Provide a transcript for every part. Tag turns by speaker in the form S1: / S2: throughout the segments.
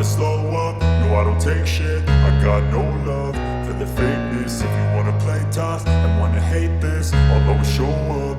S1: slow up, no I don't take shit. I got no love for the fakeness. If you wanna play tough and wanna hate this, I'll always show up.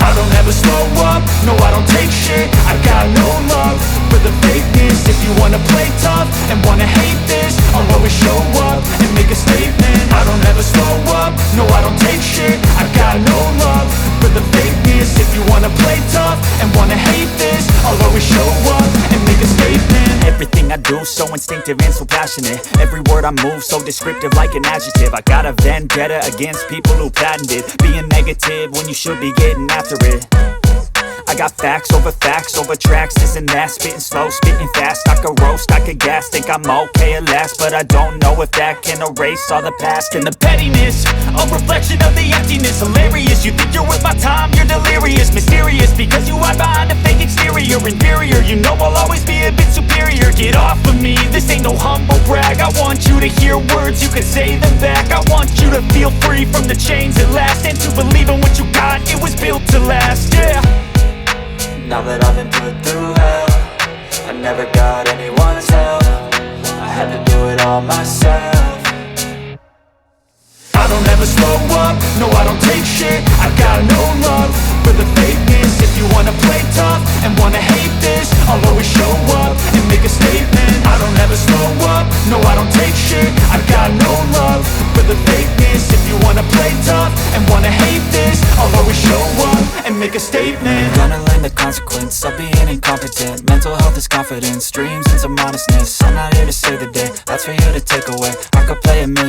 S1: I don't ever slow up, no I don't take shit. I got no love for the fakeness. If you wanna play tough and wanna hate this, I'll always show up and make a statement. I don't ever slow up, no I don't take shit. I got no love for the fakeness. If you wanna play tough and wanna hate this, I'll always show up and make a statement.
S2: Everything I do so instinctive and so passionate. Every word I move so descriptive like an adjective. I got a vendetta against people who patented being negative when you should be getting after it. I got facts over tracks, this and that. Spitting slow, spitting fast, I could roast, I could gas. Think I'm okay at last, but I don't know if that can erase all the past. And the pettiness, a reflection of the emptiness. Hilarious, you think you're worth my time, you're delirious. Mysterious, because you hide behind a fake exterior. Inferior, you know I'll always be a bit superior. Get off of me, this ain't no humble brag. I want you to hear words, you can say them back. I want you to feel free from the chains at last, and to believe in what you got, it was built to last, yeah.
S3: Now that I've been put through hell, I never got anyone's help. I had to do it all myself.
S1: I don't ever slow up, no I don't take shit. I got no love for the fakeness. If you wanna play tough and wanna hate this, I'll always show up and make a statement. I don't ever slow up, no I don't take shit. I got no love for the fakeness. If you wanna play tough and wanna hate this, I'll always show up and make a statement.
S3: Gonna learn the consequence of being incompetent. Mental health is confidence, dreams and some honestness. I'm not here to save the day, that's for you to take away. I could play a million